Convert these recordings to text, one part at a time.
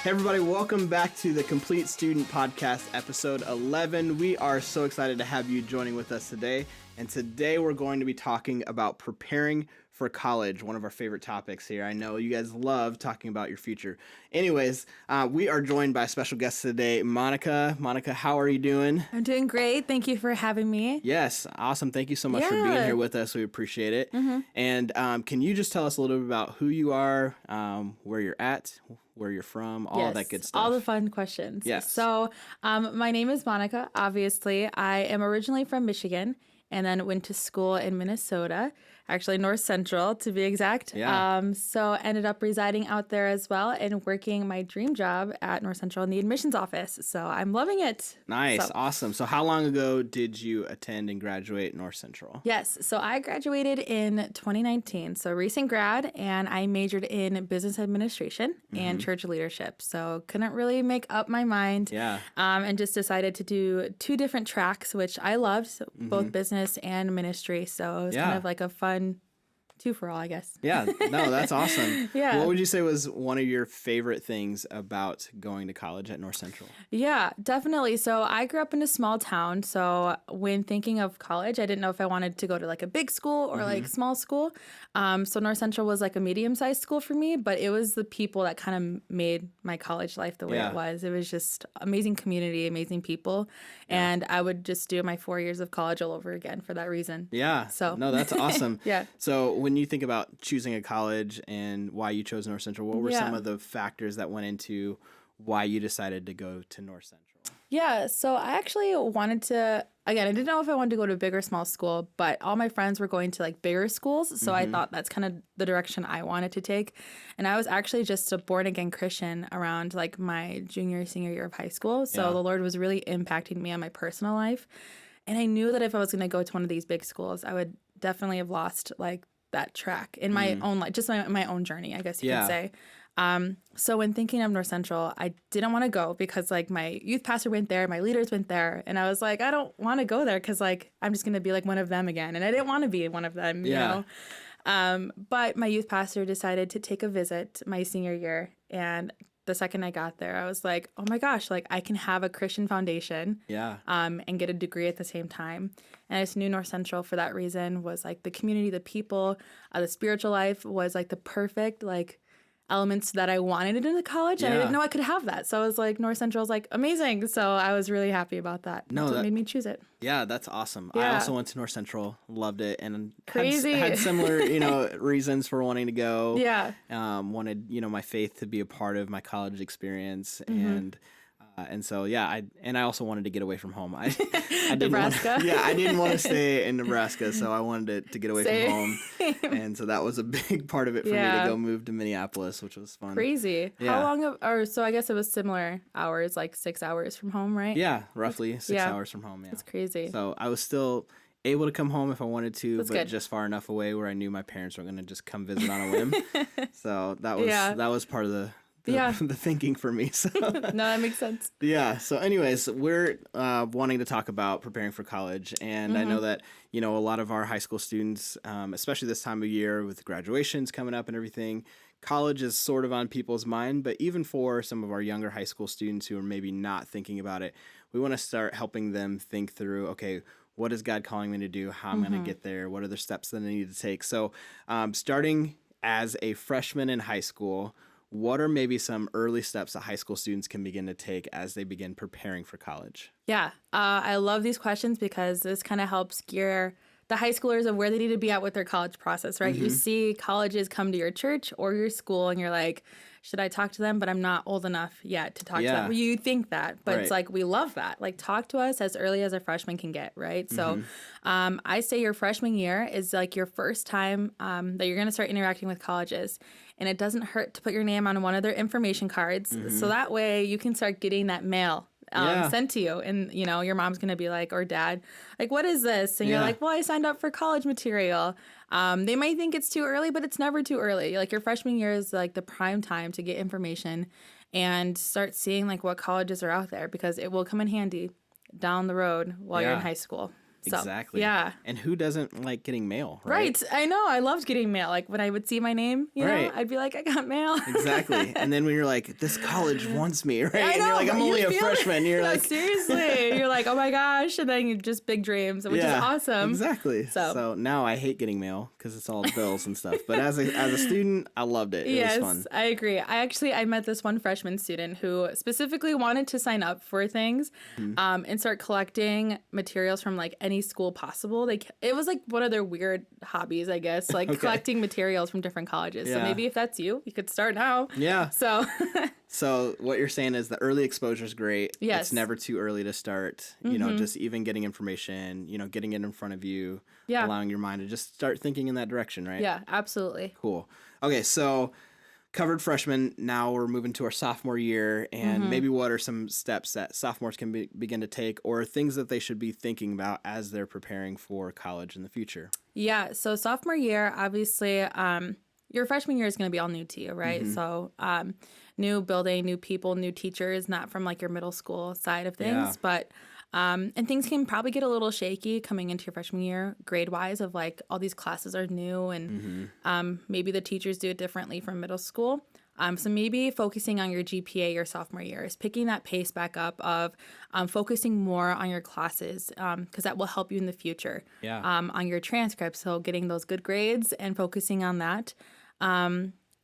Hey everybody, welcome back to the Complete Student Podcast, episode 11. We are so excited to have you joining with us today. And today we're going to be talking about preparing for college, one of our favorite topics here. I know you guys love talking about your future. Anyways, we are joined by a special guest today, Monica. Monica, how are you doing? I'm doing great. Thank you for having me. Yes, awesome. Thank you so much for being here with us. We appreciate it. And can you just tell us a little bit about who you are, where you're at, where you're from, all that good stuff? All the fun questions. Yes. So my name is Monica, obviously. I am originally from Michigan and then went to school in Minnesota, actually North Central to be exact. Yeah. So ended up residing out there as well and working my dream job at North Central in the admissions office. So I'm loving it. Nice. Awesome. So how long ago did you attend and graduate North Central? Yes. So I graduated in 2019. So recent grad, and I majored in business administration and church leadership. So couldn't really make up my mind. Yeah. And just decided to do two different tracks, which I loved, so both business and ministry. So it was kind of like a fun two for all, I guess. Yeah. No, that's awesome. Yeah. What would you say was one of your favorite things about going to college at North Central? Yeah, definitely. So I grew up in a small town. So when thinking of college, I didn't know if I wanted to go to like a big school or like small school. So North Central was like a medium-sized school for me, but it was the people that kind of made my college life the way it was. It was just amazing community, amazing people. And I would just do my 4 years of college all over again for that reason. Yeah. So no, that's awesome. Yeah. So when you think about choosing a college and why you chose North Central, what were some of the factors that went into why you decided to go to North Central? Yeah, so I actually wanted to, again, I didn't know if I wanted to go to a big or small school, but all my friends were going to like bigger schools. So I thought that's kind of the direction I wanted to take. And I was actually just a born again Christian around like my junior, senior year of high school. So the Lord was really impacting me on my personal life. And I knew that if I was going to go to one of these big schools, I would definitely have lost like that track in my own life, just my own journey, I guess you could say. So when thinking of North Central, I didn't want to go because like my youth pastor went there, my leaders went there, and I was like, I don't want to go there because like I'm just going to be like one of them again, and I didn't want to be one of them, you know. But my youth pastor decided to take a visit my senior year, and the second I got there, I was like, oh my gosh, like I can have a Christian foundation and get a degree at the same time. And I just knew North Central for that reason was like the community, the people, the spiritual life was like the perfect like elements that I wanted in the college. And I didn't know I could have that. So I was like, North Central is like amazing. So I was really happy about that. That's what made me choose it. Yeah, that's awesome. Yeah. I also went to North Central, loved it, and Crazy. Had similar, reasons for wanting to go. Yeah. Wanted, my faith to be a part of my college experience, and so I also wanted to get away from home. I didn't Nebraska. I didn't want to stay in Nebraska, so I wanted to get away from home, and so that was a big part of it for me to go move to Minneapolis, which was fun. Crazy. Yeah. How long so I guess it was similar hours, like 6 hours from home, right? Yeah, roughly 6 hours from home. Yeah, that's crazy. So I was still able to come home if I wanted to, That's but good. just far enough away where I knew my parents were going to just come visit on a whim. So that was part of the thinking for me. So No, that makes sense. Yeah. So anyways, we're wanting to talk about preparing for college. And I know that, a lot of our high school students, especially this time of year with graduations coming up and everything, college is sort of on people's mind. But even for some of our younger high school students who are maybe not thinking about it, we want to start helping them think through, okay, what is God calling me to do? How am I going to get there? What are the steps that I need to take? So starting as a freshman in high school, what are maybe some early steps that high school students can begin to take as they begin preparing for college? Yeah, I love these questions because this kind of helps gear the high schoolers of where they need to be at with their college process, right? You see colleges come to your church or your school and you're like, should I talk to them? But I'm not old enough yet to talk to them. Well, you think that, but it's like, we love that. Like, talk to us as early as a freshman can get, right? So I say your freshman year is like your first time that you're going to start interacting with colleges. And it doesn't hurt to put your name on one of their information cards. So that way you can start getting that mail sent to you. And, your mom's going to be like, or dad, like, what is this? And you're like, well, I signed up for college material. They might think it's too early, but it's never too early. Like, your freshman year is like the prime time to get information and start seeing like what colleges are out there, because it will come in handy down the road while you're in high school. So, Exactly. yeah. And who doesn't like getting mail, right? Right. I know. I loved getting mail. Like when I would see my name, you know, Right. I'd be like, I got mail. Exactly. And then when you're like, this college wants me, right? I And know, you're like, I'm you only a feel freshman. You're No, like, seriously. You're like, oh my gosh. And then you just big dreams, which is awesome. Exactly. So now I hate getting mail because it's all bills and stuff. But as a student, I loved it. It was fun. I agree. I met this one freshman student who specifically wanted to sign up for things and start collecting materials from like any school possible. It was like one of their weird hobbies, I guess, like collecting materials from different colleges. So maybe if that's you could start now. Yeah. So So what you're saying is the early exposure is great. Yes. It's never too early to start. You know, just even getting information, you know, getting it in front of you, allowing your mind to just start thinking in that direction, right? Yeah, absolutely. Cool. Okay, so covered freshman. Now we're moving to our sophomore year, and maybe what are some steps that sophomores can begin to take, or things that they should be thinking about as they're preparing for college in the future? Yeah, so sophomore year, obviously, your freshman year is going to be all new to you, right? So new building, new people, new teachers, not from like your middle school side of things, but and things can probably get a little shaky coming into your freshman year, grade wise, of like all these classes are new and maybe the teachers do it differently from middle school. So maybe focusing on your GPA your sophomore year is picking that pace back up of focusing more on your classes because that will help you in the future on your transcripts. So getting those good grades and focusing on that,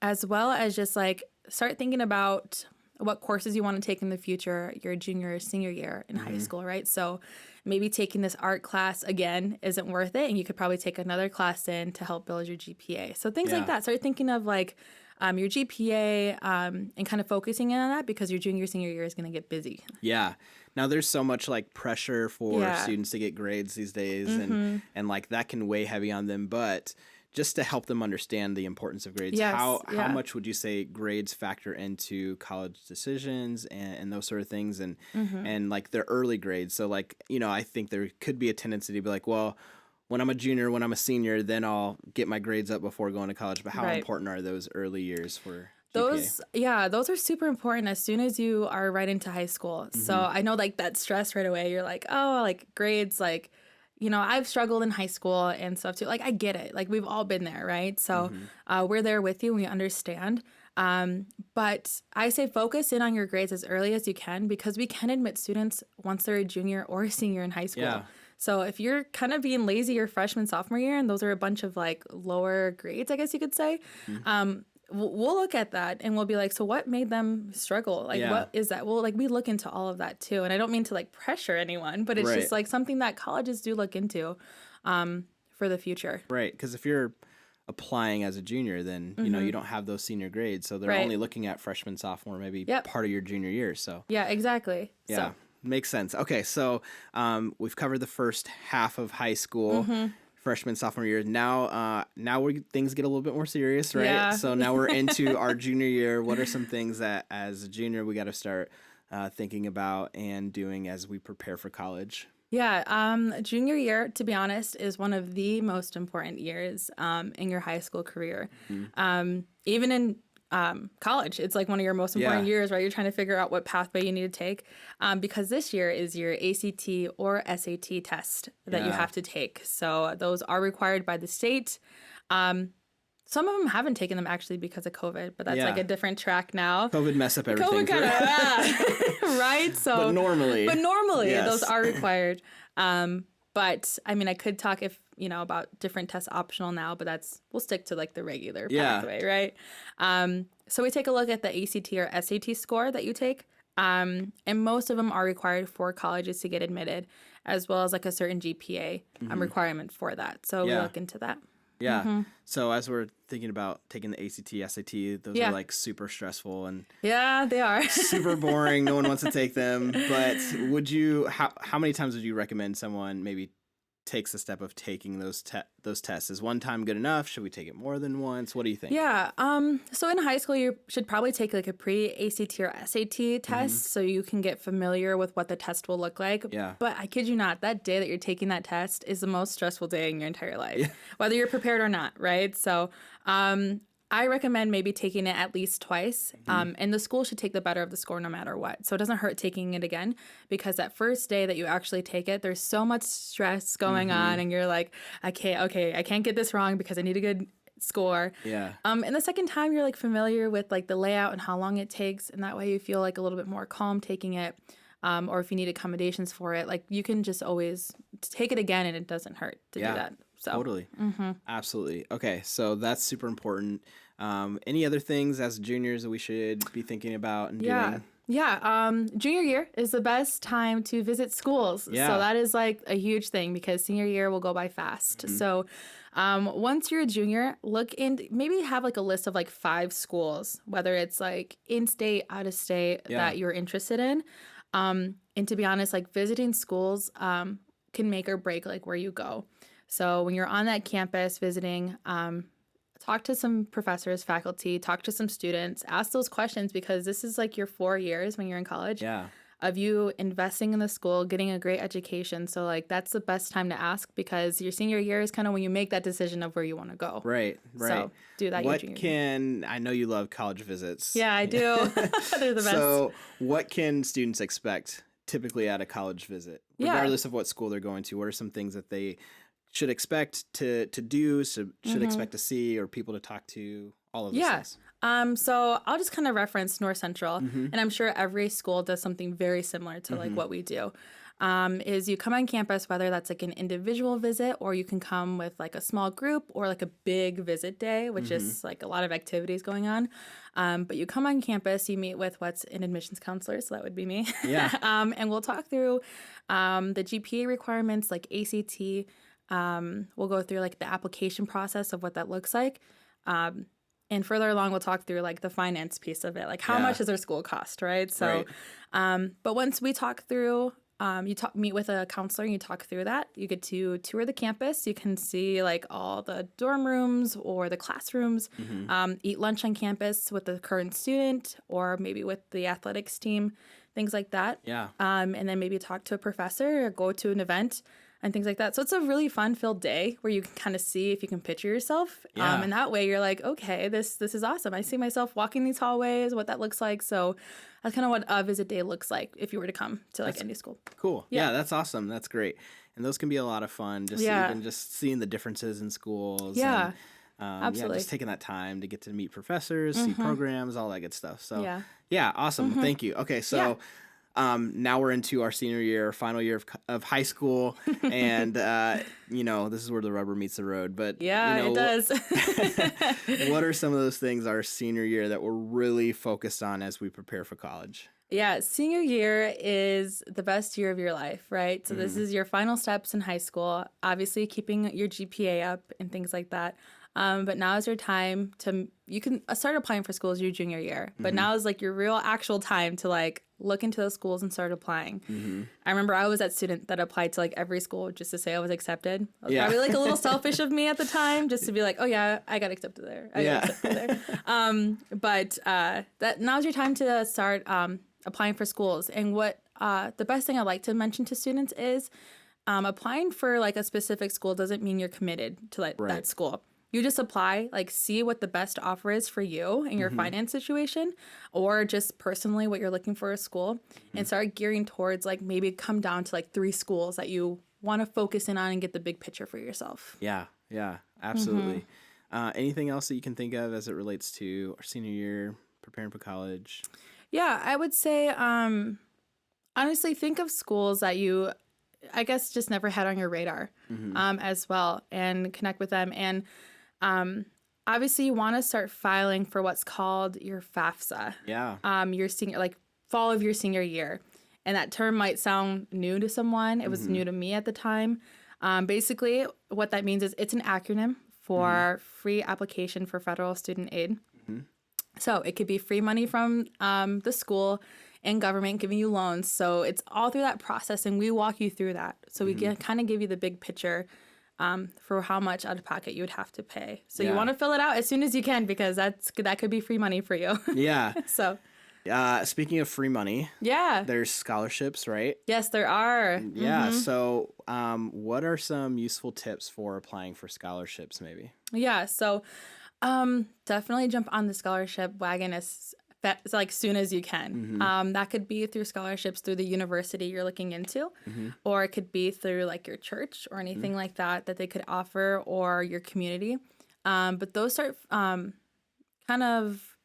as well as just like start thinking about what courses you want to take in the future, your junior or senior year in high school, right? So maybe taking this art class again isn't worth it, and you could probably take another class in to help build your GPA. So things like that. Start thinking of like your GPA and kind of focusing in on that because your junior, senior year is going to get busy. Yeah. Now there's so much like pressure for students to get grades these days, and like that can weigh heavy on them, but just to help them understand the importance of grades, how much would you say grades factor into college decisions and those sort of things, and like their early grades? So like, you know, I think there could be a tendency to be like, well, when I'm a junior, when I'm a senior, then I'll get my grades up before going to college. But how important are those early years for GPA? Those are super important as soon as you are right into high school. So I know like that stress right away. You're like, oh, like grades, like, you know, I've struggled in high school and stuff too. Like, I get it. Like, we've all been there, right? So we're there with you and we understand. But I say focus in on your grades as early as you can because we can admit students once they're a junior or a senior in high school. Yeah. So if you're kind of being lazy your freshman, sophomore year, and those are a bunch of like lower grades, I guess you could say, we'll look at that and we'll be like, so what made them struggle? Like, what is that? Well, like we look into all of that too. And I don't mean to like pressure anyone, but it's just like something that colleges do look into for the future. Right. Because if you're applying as a junior, then, you know, you don't have those senior grades. So they're only looking at freshman, sophomore, maybe part of your junior year. So yeah, exactly. Yeah. So. Makes sense. Okay, so we've covered the first half of high school, freshman, sophomore year. Now things get a little bit more serious, right? Yeah. So now we're into our junior year. What are some things that as a junior we got to start thinking about and doing as we prepare for college? Yeah, junior year, to be honest, is one of the most important years in your high school career. Even in college, it's like one of your most important years, right? You're trying to figure out what pathway you need to take because this year is your ACT or SAT test that you have to take. So those are required by the state. Some of them haven't taken them actually because of COVID, but that's like a different track now. COVID messed up everything. COVID kind of, right? So, but normally those are required. But I mean, I could talk about different tests optional now, but we'll stick to like the regular pathway, right? So we take a look at the ACT or SAT score that you take. And most of them are required for colleges to get admitted, as well as like a certain GPA requirement for that. So we look into that. Yeah. So as we're thinking about taking the ACT, SAT, those are like super stressful and yeah, they are super boring. No one wants to take them. But how many times would you recommend someone maybe takes the step of taking those tests? Is one time good enough? Should we take it more than once? What do you think? Yeah. So in high school, you should probably take like a pre-ACT or SAT test so you can get familiar with what the test will look like. Yeah. But I kid you not, that day that you're taking that test is the most stressful day in your entire life, whether you're prepared or not, right? So I recommend maybe taking it at least twice. And the school should take the better of the score no matter what. So it doesn't hurt taking it again, because that first day that you actually take it, there's so much stress going on and you're like, I can't get this wrong because I need a good score. Yeah. And the second time you're like familiar with like the layout and how long it takes. And that way you feel like a little bit more calm taking it. Or if you need accommodations for it, like you can just always take it again and it doesn't hurt to do that. So totally. Absolutely. Okay. So that's super important. Any other things as juniors that we should be thinking about and doing? Yeah. Junior year is the best time to visit schools. Yeah. So that is like a huge thing because senior year will go by fast. So once you're a junior, look in, maybe have like a list of like 5 schools, whether it's like in-state, out-of-state that you're interested in. And to be honest, like visiting schools can make or break like where you go. So when you're on that campus visiting, talk to some professors, faculty, talk to some students, ask those questions, because this is like your 4 years when you're in college of you investing in the school, getting a great education. So like that's the best time to ask, because your senior year is kind of when you make that decision of where you want to go. Right. So do that. What can, I know you love college visits. Yeah, I do. They're the best. So what can students expect typically at a college visit, regardless of what school they're going to? What are some things that they should expect to do, should expect to see, or people to talk to, all of those things? So I'll just kind of reference North Central, and I'm sure every school does something very similar to like what we do. Is you come on campus, whether that's like an individual visit, or you can come with like a small group, or like a big visit day, which is like a lot of activities going on. But you come on campus, you meet with what's an admissions counselor, so that would be me. Yeah. And we'll talk through the GPA requirements, like ACT. We'll go through like the application process of what that looks like. And further along, we'll talk through like the finance piece of it, like how much does our school cost, right? So, but once we talk through, meet with a counselor and you talk through that, you get to tour the campus. You can see like all the dorm rooms or the classrooms, eat lunch on campus with the current student or maybe with the athletics team, things like that. Yeah. And then maybe talk to a professor or go to an event and things like that. So it's a really fun-filled day where you can kind of see if you can picture yourself. And that way you're like, okay, this is awesome. I see myself walking these hallways, what that looks like. So that's kind of what a visit day looks like if you were to come to like any school. Cool. Yeah, that's awesome. That's great. And those can be a lot of fun, just even just seeing the differences in schools. Yeah. And, absolutely. just taking that time to get to meet professors, see programs, all that good stuff. So yeah, awesome. Thank you. Okay, so now we're into our senior year, final year of high school, and this is where the rubber meets the road. But it does. What are some of those things our senior year that we're really focused on as we prepare for college? Yeah, senior year is the best year of your life, right? So this is your final steps in high school, obviously keeping your GPA up and things like that. But now is your time you can start applying for schools your junior year, but now is like your real actual time to like look into those schools and start applying. I remember I was that student that applied to like every school just to say I was accepted. That was probably like a little selfish of me at the time, just to be like, oh yeah, I got accepted there. I got accepted there. But that now's your time to start applying for schools. And what the best thing I like to mention to students is applying for like a specific school doesn't mean you're committed to like that school. You just apply, like see what the best offer is for you and your finance situation, or just personally what you're looking for a school, and start gearing towards like maybe come down to like 3 schools that you want to focus in on and get the big picture for yourself. Yeah, absolutely. Anything else that you can think of as it relates to our senior year, preparing for college? Yeah, I would say honestly think of schools that you, I guess, just never had on your radar as well, and connect with them. And obviously you want to start filing for what's called your FAFSA. Yeah. Your senior, like fall of your senior year. And that term might sound new to someone. It was new to me at the time. Basically what that means is it's an acronym for free application for federal student aid. So it could be free money from the school and government giving you loans. So it's all through that process, and we walk you through that. So we can kind of give you the big picture for how much out of pocket you would have to pay. So you want to fill it out as soon as you can, because that could be free money for you. Yeah. So. Speaking of free money, there's scholarships, right? Yes, there are. Yeah. So what are some useful tips for applying for scholarships maybe? Yeah. So Definitely jump on the scholarship wagon like soon as you can. That could be through scholarships through the university you're looking into, or it could be through like your church or anything like that they could offer, or your community. But those start kind of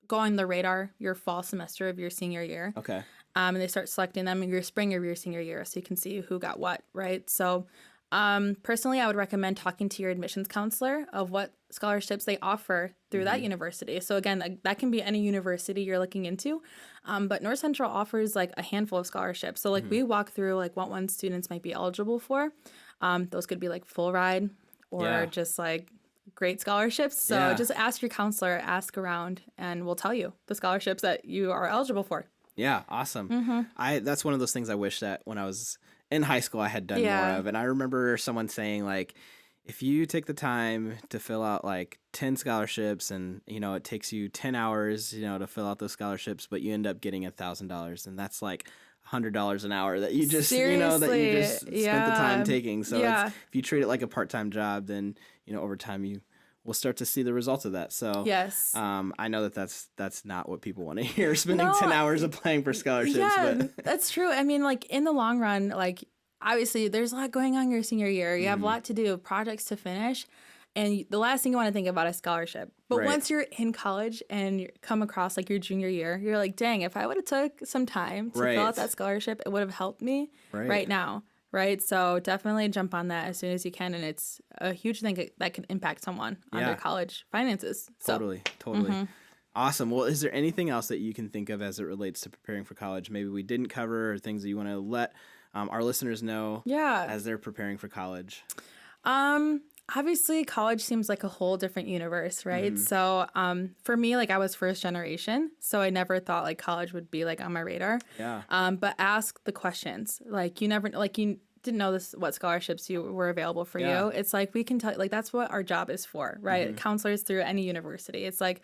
going the radar your fall semester of your senior year. Okay. And they start selecting them in your spring of your senior year, so you can see who got what, right? So personally, I would recommend talking to your admissions counselor of what scholarships they offer through that university. So again, that can be any university you're looking into, but North Central offers like a handful of scholarships. So like we walk through like what ones students might be eligible for. Those could be like full ride or just like great scholarships. So just ask your counselor, ask around, and we'll tell you the scholarships that you are eligible for. Yeah, awesome. That's one of those things I wish that when I was in high school I had done more of. And I remember someone saying like, if you take the time to fill out like 10 scholarships and, it takes you 10 hours, to fill out those scholarships, but you end up getting $1,000, and that's like $100 an hour that you just, Seriously. that you just spent the time taking. So if you treat it like a part-time job, then, over time you will start to see the results of that. So yes, I know that's not what people want to hear, spending 10 hours applying for scholarships. Yeah, but that's true. I mean, like in the long run, like obviously there's a lot going on your senior year. You have a lot to do, projects to finish. And the last thing you want to think about is scholarship. But once you're in college and you come across like your junior year, you're like, dang, if I would have took some time to fill out that scholarship, it would have helped me right now. Right. So definitely jump on that as soon as you can. And it's a huge thing that can impact someone on their college finances. Totally. Awesome. Well, is there anything else that you can think of as it relates to preparing for college? Maybe we didn't cover, or things that you want to let our listeners know as they're preparing for college? Obviously, college seems like a whole different universe, right? So for me, like I was first generation, so I never thought like college would be like on my radar. Yeah. But ask the questions. Like you didn't know what scholarships were available for you. It's like we can tell, like that's what our job is for, right? Counselors through any university. It's like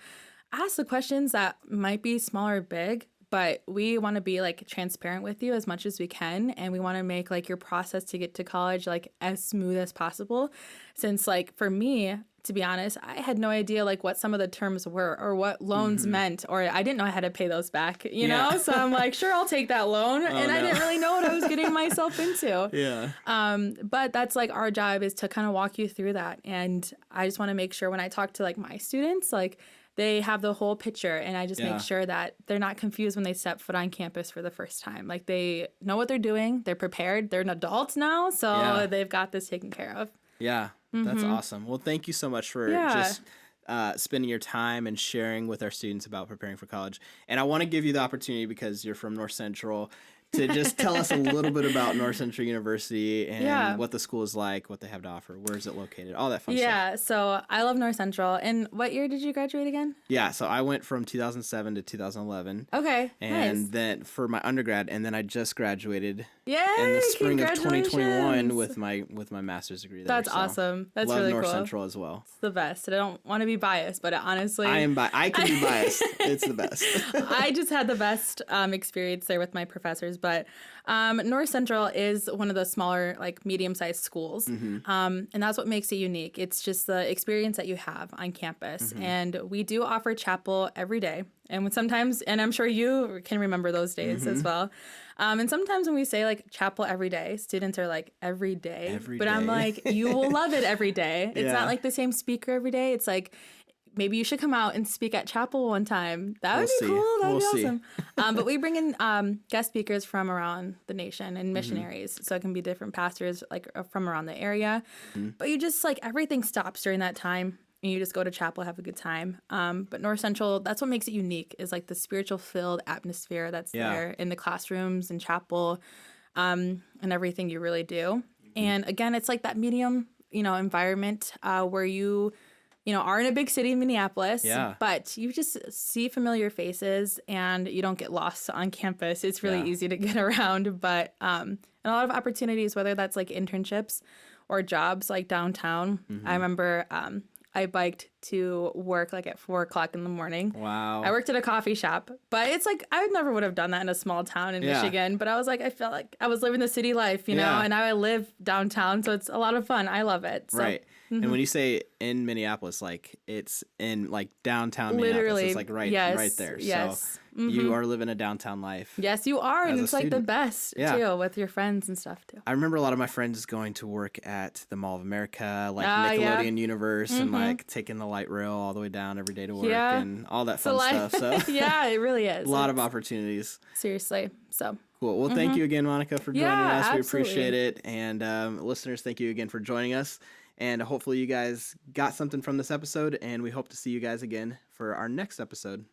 ask the questions that might be small or big, but we want to be like transparent with you as much as we can, and we want to make like your process to get to college like as smooth as possible. Since like for me, to be honest, I had no idea like what some of the terms were or what loans meant, or I didn't know I had to pay those back, you know? So I'm like, sure, I'll take that loan. I didn't really know what I was getting myself into. But that's like our job is to kind of walk you through that. And I just want to make sure when I talk to like my students, like they have the whole picture, and I just make sure that they're not confused when they step foot on campus for the first time. Like they know what they're doing, they're prepared, they're an adult now, so they've got this taken care of. Yeah, that's awesome. Well, thank you so much for just spending your time and sharing with our students about preparing for college. And I want to give you the opportunity, because you're from North Central, to just tell us a little bit about North Central University and what the school is like, what they have to offer, where is it located, all that fun stuff. Yeah, so I love North Central. And what year did you graduate again? Yeah, so I went from 2007 to 2011. Okay, and then for my undergrad, and then I just graduated in the spring of 2021 with my master's degree there. That's awesome. That's love really North cool. Central as well. It's the best. I don't want to be biased, but honestly, I can be biased. It's the best. I just had the best experience there with my professors. But North Central is one of the smaller, like medium-sized schools, and that's what makes it unique. It's just the experience that you have on campus, and we do offer chapel every day. And sometimes, and I'm sure you can remember those days as well. And sometimes when we say like chapel every day, students are like every day. But I'm like, you will love it every day. It's not like the same speaker every day. It's like, maybe you should come out and speak at chapel one time. That would be cool. That would be awesome. But we bring in guest speakers from around the nation and missionaries. So it can be different pastors like from around the area. But you just like everything stops during that time. And you just go to chapel, have a good time. But North Central, that's what makes it unique, is like the spiritual filled atmosphere that's there in the classrooms and chapel and everything you really do. And again, it's like that medium, environment where you are in a big city in Minneapolis, but you just see familiar faces and you don't get lost on campus. It's really easy to get around, but and a lot of opportunities, whether that's like internships or jobs like downtown. I remember I biked to work like at 4:00 in the morning. Wow. I worked at a coffee shop, but it's like I never would have done that in a small town in Michigan. But I was like, I felt like I was living the city life, and I live downtown, so it's a lot of fun. I love it. So. Right. And when you say in Minneapolis, like it's in like downtown Minneapolis, Literally, it's like right yes, right there. yes. So you are living a downtown life. Yes, you are, and as a it's like the student. best Yeah. too with your friends and stuff too. I remember a lot of my friends going to work at the Mall of America, like Ah, yeah. Nickelodeon Universe, and like taking the light rail all the way down every day to work Yeah. and all that It's a fun lot- stuff. So yeah, it really is. a lot of It's- opportunities. Seriously. So Cool. Well, thank you again, Monica, for joining Yeah, us. We appreciate absolutely. it. And listeners, thank you again for joining us. And hopefully you guys got something from this episode, and we hope to see you guys again for our next episode.